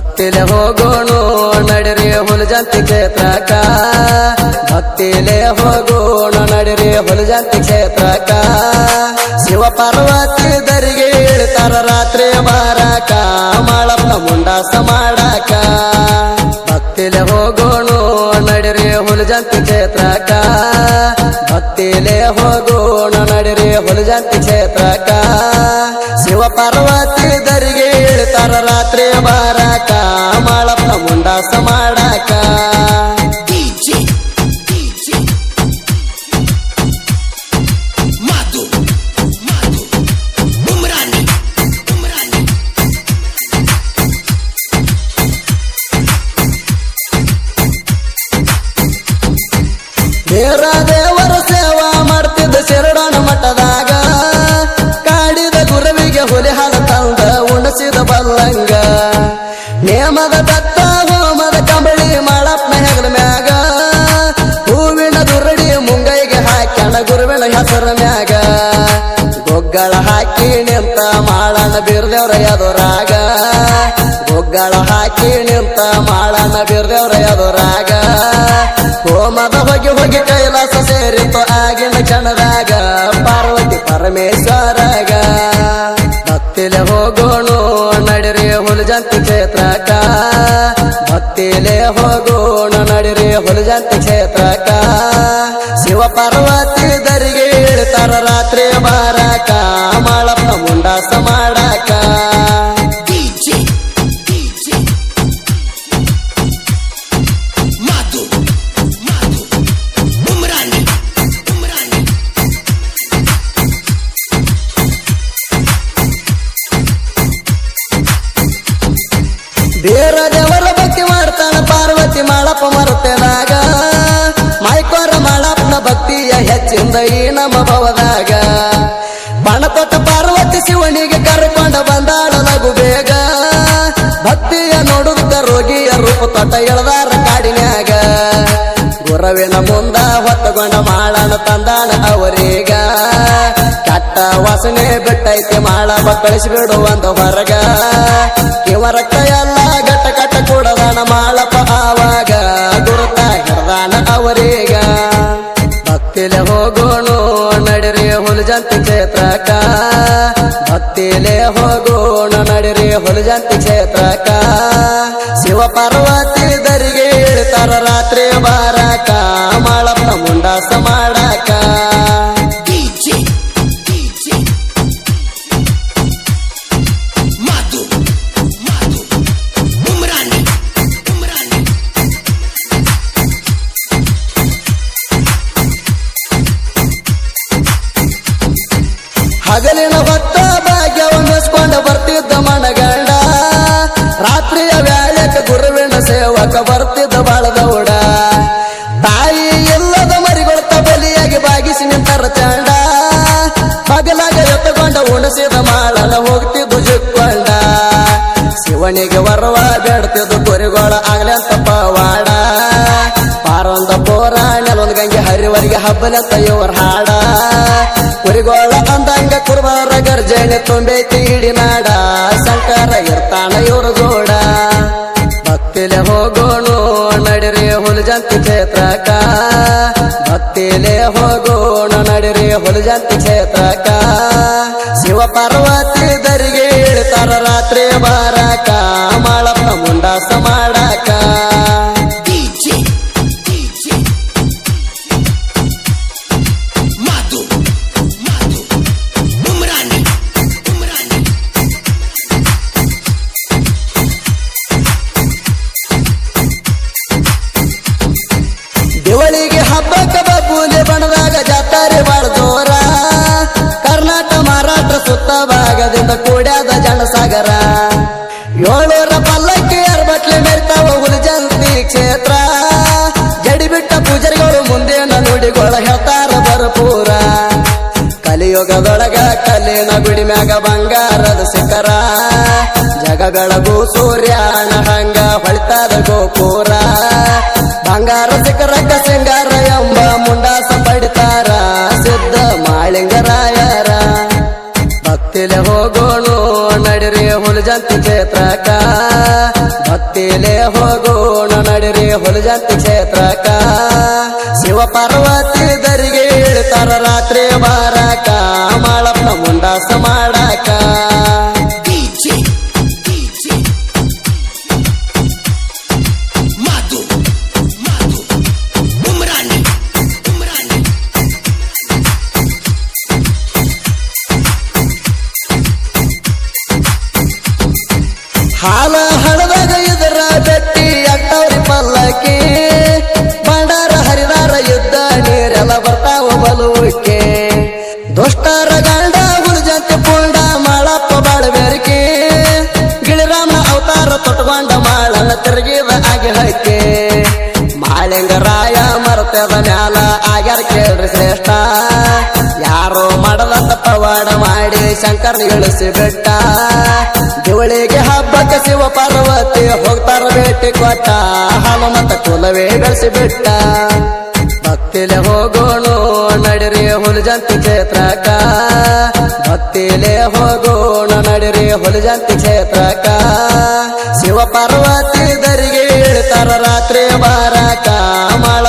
ಭಕ್ತಿಲೆ ಹೋಗೋಣ ನಡಿರಿ ಹುಲಜಂತಿ ಕ್ಷೇತ್ರಕ್ಕ ಭಕ್ತಿಲೆ ಹೋಗೋಣ ನಡಿರಿ ಹುಲಜಂತಿ ಕ್ಷೇತ್ರಕ್ಕ ಶಿವ ಪಾರ್ವತಿ ದರಿಗೆ ಇಳ್ತಾರ ರಾತ್ರಿ ಬಾರಾಕ ಮಾಳಪ್ಪನ ಮುಂಡಾಸ ಮಾಡಾಕ ಭಕ್ತಿಲೆ ಹೋಗೋಣ ನಡಿರಿ ಹುಲಜಂತಿ ಕ್ಷೇತ್ರಕ್ಕ ಭಕ್ತಿಲೆ ಹೋಗೋಣ ನಡಿರಿ ಹುಲಜಂತಿ ಕ್ಷೇತ್ರಕ್ಕ ಶಿವ ಪಾರ್ವತಿ ದರಿಗೆ ಇಳ್ತಾರ ರಾತ್ರಿ ಬಾರಾಕ ಮಾಳಪ್ಪನ ಮುಂಡಾಸ ಮಾಡಾಕ ದೇವರ ದೇವರ ಸೇವಾ ಮಾಡ್ತಿದ್ದ ಶರಣನ ಮಠದಾಗ ಕಾಡಿದ ಗುರುವಿಗೆ ಹುಲಿ ಹಾಲ ತಂದ ಉಣಸಿದ ಬಲ್ಲಂಗ ನೇಮದ ದತ್ತ ಹೋಮದ ಕಂಬಳಿ ಮಾಳಪ್ಪನ ಹೆಗಲ ಮ್ಯಾಗ ಹೂವಿನ ದುರಡಿ ಮುಂಗೈಗೆ ಹಾಕ್ಯಾಣ ಗುರುವಿನ ಹೆಸರ ಮ್ಯಾಗ ಗೊಗ್ಗಳ ಹಾಕಿ ನಿಂತ ಮಾಳನ ಬೀರ್ದೇವ್ರ ಎದುರಾಗ ಗೊಗ್ಗಳ ಹಾಕಿ ನಿಂತ ಮಾಳನ ಬೀರ್ದೇವ್ರ ಎದುರಾಗ ಹೋಮದ ಹೋಗಿ ಹೋಗಿ ಕೈಲಾಸ ಸೇರಿತು ಆಗಿನ ಕ್ಷಣದಾಗ ಪಾರ್ವತಿ ಪರಮೇಶ್ವರಗ ಭಕ್ತಿಲೆ ಹೋಗೋಣ ನಡಿರಿ ಹುಲಜಂತಿ ಕ್ಷೇತ್ರಕ್ಕ ಭಕ್ತಿಲೆ ಹೋಗೋಣ ನಡಿರಿ ಹುಲಜಂತಿ ಕ್ಷೇತ್ರಕ್ಕ ಶಿವ ಪಾರ್ವತಿ ದರಿಗೆ ಇಳ್ತಾರ ರಾತ್ರಿ ಬಾರಾಕ ಮಾಳಪ್ಪನ ಮುಂಡಾಸ ಮಾಡಾಕ ಬೇರ ದೇವರ ಭಕ್ತಿ ಮಾಡ್ತಾನ ಪಾರ್ವತಿ ಮಾಳಪ್ಪ ಮರುತೆದಾಗ ಮೈಕೋರ ಮಾಳಪ್ಪನ ಭಕ್ತಿಯ ಹೆಚ್ಚಿಂದ ಈ ನಮ್ಮ ಭವದಾಗ ಬಣ ತೊಟ್ಟ ಪಾರ್ವತಿ ಶಿವನಿಗೆ ಕರ್ಕೊಂಡ ಬಂದಾಳ ಲಘು ಬೇಗ ಭಕ್ತಿಯ ನೋಡುತ್ತ ರೋಗಿಯ ರೂಪ ತೊಟ್ಟ ಎಳದಾರ ಕಾಡಿನ್ಯಾಗ ಗುರವಿನ ಮುಂದ ಹೊತ್ತಗೊಂಡ ಮಾಳನ ತಂದಾಣ ಅವರೀಗ ಕೆಟ್ಟ ವಾಸನೆ ಬಿಟ್ಟೈತೆ ಮಾಳಪ್ಪ ಕಳಿಸಿಬಿಡುವಂತ ಹೊರಗ ಕಿವ ರಕ್ತ ಎಲ್ಲ ಗಟ್ಟ ಕಟ್ಟ ಕೂಡದಾನ ಮಾಳಪ್ಪ ಆವಾಗ ಗುರುತ ಹಿಡ್ದಾನ ಅವರೀಗ ಭಕ್ತಿಲೆ ಹೋಗೋಣ ನಡಿರಿ ಹುಲಜಂತಿ ಕ್ಷೇತ್ರಕ್ಕ ಭಕ್ತಿಲೆ ಹೋಗೋಣ ನಡಿರಿ ಹುಲಜಂತಿ ಕ್ಷೇತ್ರಕ್ಕ ಶಿವ ಪಾರ್ವತಿ ದರಿಗೆ ಇಳ್ತಾರ ರಾತ್ರಿ ಬಾರಾಕ ಮಾಳಪ್ಪನ ಮುಂಡಾಸ ಮಾಡಾಕ ಹಗಲಿನ ಹೊತ್ತ ಭಾಗ್ಯವ ಮೆಸ್ಕೊಂಡ ಬರ್ತಿದ್ದ ಮನಗಂಡ ರಾತ್ರಿಯ ವ್ಯಾಳಕ ಗುರುವಿನ ಸೇವಕ ಬರ್ತಿದ್ದ ಬಾಳದೌಡ ತಾಯಿ ಎಲ್ಲದ ಮರಿಗೊಳ್ತ ಬಲಿಯಾಗಿ ಬಾಗಿಸಿ ನಿಂತರ ಚಂಡ ಹಗಲಾಗ ಎತ್ತುಕೊಂಡ ಉಣಸಿದ ಮಾಳನ ಹೋಗ್ತಿದ್ದು ಜುಕ್ಕೊಂಡ ಶಿವನಿಗೆ ವರವ ಬೇಡ್ತಿದ್ದು ಕುರಿಗೋಳ ಆಗ್ಲಂತ ಪವಾಡ ಪಾರೊಂದ ಪೋರ ನೆಲೊಂದು ಗಂಗೆ ಹರಿವರಿಗೆ ಹಬ್ಬಲಂತ ಇವ್ರ ಹಾಡ ಕುರಿಗೋಳ ಅಂದಂಗ ಕುರ್ಬಾರ ಗರ್ಜನೆ ತುಂಬೈತಿ ಇಡಿ ನಾಡ ಶಂಕರ ಇರ್ತಾನ ಇವ್ರ ಜೋಡ ಭಕ್ತಿಲೆ ಹೋಗೋಣ ನಡಿರಿ ಹುಲಜಂತಿ ಕ್ಷೇತ್ರಕ್ಕ ಭಕ್ತಿಲೆ ಹೋಗೋಣ ನಡಿರಿ ಹುಲಜಂತಿ ಕ್ಷೇತ್ರಕ್ಕ ಶಿವ ಪಾರ್ವತಿ ದರಿಗೆ ಇಳ್ತಾರ ರಾತ್ರಿ ಬಾರಾಕ ಮಾಳಪ್ಪನ ಮುಂಡಾಸ ಮಾಡಾಕ ದಿವಳಿಗೆ ಹಬ್ಬಕ್ಕ ಬಬ್ಬುಲಿ ಬಣದಾಗ ಜಾತ್ರೆ ಬಾಳ ಜೋರ ಕರ್ನಾಟಕ ಮಹಾರಾಷ್ಟ್ರ ಸುತ್ತ ಭಾಗದಿಂದ ಕೂಡ್ಯಾದ ಜನಸಾಗರ 700 ಪಲ್ಲಕ್ಕಿ ಅರ್ಬಟ್ಲೆ ಮೆರ್ತಾವ ಹುಲಜಂತಿ ಕ್ಷೇತ್ರ ಜಡಿ ಬಿಟ್ಟ ಪೂಜಾರಿಗಳು ಮುಂದೇನ ನುಡಿಗಳ ಹೇಳ್ತಾರ ಭರಪೂರ ಕಲಿಯುಗದೊಳಗ ಕಲ್ಲಿನ ಗುಡಿ ಮ್ಯಾಗ ಬಂಗಾರದ ಶಿಖರ ಜಗ ಬೆಳಗು ಸೂರ್ಯನ ಹಂಗ ಹೊಳಿತಾದ ಗೋಪುರ ಬಂಗಾರ ಶಿಖರಕ್ಕ ಸಿಂಗಾರ ಎಂಬ ಮುಂಡಾಸ ಪಡಿತಾರ ಸಿದ್ಧ ಮಾಳಿಂಗರಾಯರ ಭಕ್ತಿಲೆ ಹೋಗೋಣ ನಡಿರಿ ಹುಲಜಂತಿ ಕ್ಷೇತ್ರಕ್ಕ ಭಕ್ತಿಲೇ ಹೋಗೋಣ ನಡಿರಿ ಹುಲಜಂತಿ ಕ್ಷೇತ್ರಕ್ಕ ಶಿವ ಪಾರ್ವತಿ ದರಿಗೆ ಇಳ್ತಾರ ರಾತ್ರಿ ಬಾರಕ ಮಾಳಪ್ಪನ ಮುಂಡಾಸ ಮಾಡಾಕ ಹಾಲ ಹಳದಾಗ ಇದರ ಬೆಟ್ಟಿ ಅಟ್ಟವ್ರಿ ಪಲ್ಲಕ್ಕಿ ಬಂಡಾರ ಹರಿದಾರ ಯುದ್ಧ ನೀರೆಲ್ಲ ಬರ್ತಾವ ಬಲುವಕ್ಕೆ ದುಷ್ಟರ ಗಂಡ ಹುಲಜಂತಿ ಪುಂಡ ಮಾಳಪ್ಪ ಬಾಳಬೇರಿಕೆ ಗಿಳಿರಾಮ ಅವತಾರ ತೊಟ್ಕೊಂಡ ಮಾಳನ ತಿರುಗಿದ ಆಗಿ ಹಕ್ಕೆ ಮಾಳಿಂಗರಾಯ ಮರತದ ಮ್ಯಾಲ ಆಗ್ಯಾರ ಕೇಳ್ರಿ ಶ್ರೇಷ್ಠ ಯಾರೋ ಮಾಡದಂತ ಪವಾಡ ಮಾಡಿ ಶಂಕರ್ನ ಇಳಿಸಿ ಬಿಟ್ಟ ದಿವಳಿಗೆ ಹಬ್ಬಕ್ಕೆ ಶಿವ ಪಾರ್ವತಿ ಹೋಗ್ತಾರ ಭೇಟಿ ಕೊಟ್ಟ ಹನುಮಂತ ಕುಲವೇ ಬೆಳೆಸಿ ಬಿಟ್ಟ ಭಕ್ತಿಲೆ ಹೋಗೋಣ ನಡಿರಿ ಹುಲಜಂತಿ ಕ್ಷೇತ್ರಕ್ಕ ಭಕ್ತಿಲೆ ಹೋಗೋಣ ನಡಿರಿ ಹುಲಜಂತಿ ಕ್ಷೇತ್ರಕ್ಕ ಶಿವ ಪಾರ್ವತಿ ದರಿಗೆ ಇಳ್ತಾರ ರಾತ್ರಿ ಬಾರಕ ಮಾಳ